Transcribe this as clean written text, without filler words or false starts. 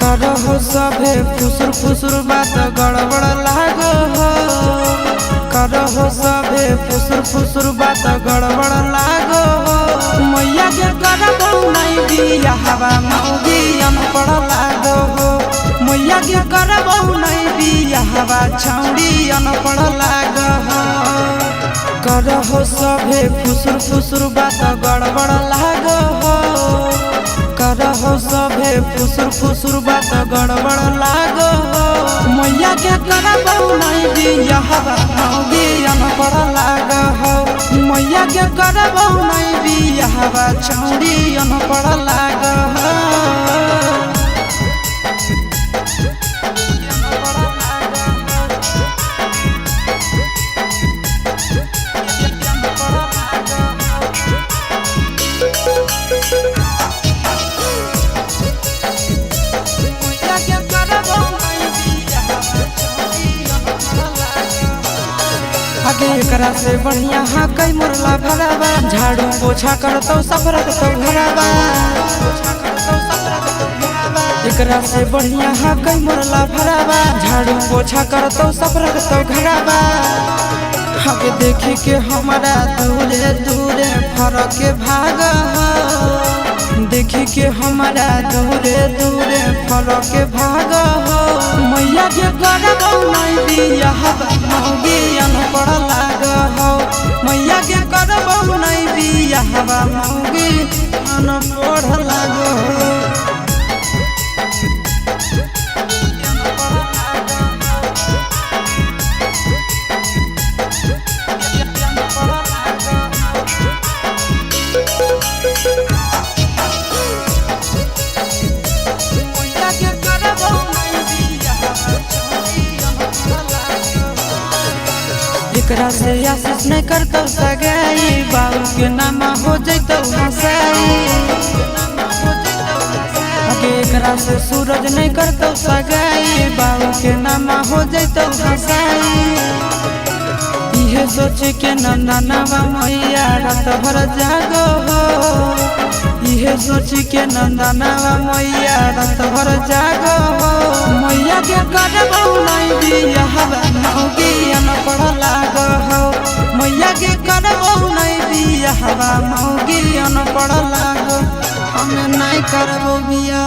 करहो सभे फुसुर फुसुर बात गड़बड़ लागो हो। करहो सभे फुसुर फुसुर बात गड़बड़ लागो हो। मैया के करबो नहीं बिया हवा मौगी अनपढ़ लागो हो। मैया के करबो नहीं बिया हवा छौड़ी अनपढ़ लागो हो। करहो सभे फुसुर फुसुर बात गड़बड़ लागो हो। करहो सभे फुसुर फुसुर बात गड़बड़ लागो हो। मैया के करबो नहीं बिया हवा मौगी अनपढ़ लागो हो। मैया के करबो नहीं बिया हवा छौड़ी अनपढ़ लागो हो। आगे एकरा से बढ़िया हाँ कई मुरला भरावा। झाड़ू पोछा करतो सब रखतो घरावा। एकरा से बढ़िया हाँ कई मुरला भरावा। झाड़ू पोछा करतो सब रखतो घरावा। आगे देखी के हमारा दूरे दूरे फरक के भाग। देखी के हमारा दूरे दूरे फरक के भाग हो। मैया के करबो नहीं बिया हवा मौगी अनपढ़ लागो हो। मैया के करबो नहीं बिया हवा मौगी अनपढ़ लागो हो। एकरा से आशीष नहीं करतो सगाई। बाबू के नाम हो जैतो हंसाई। आगे एकरा से सूरज नहीं करतो सगाई। बाबू के नाम हो जैतो हंसाई। इहे सोच के नंदनवा मैया रात भर जागो हो। इहे सोच के नंदनवा मैया रात भर जागो हो। मैया के करबो नहीं बिया हवा मौगी अनपढ़ लागो हो। मैया के करबो नहीं बिया हवा मौगी अनपढ़ लागो। हमें नहीं करबो बिया।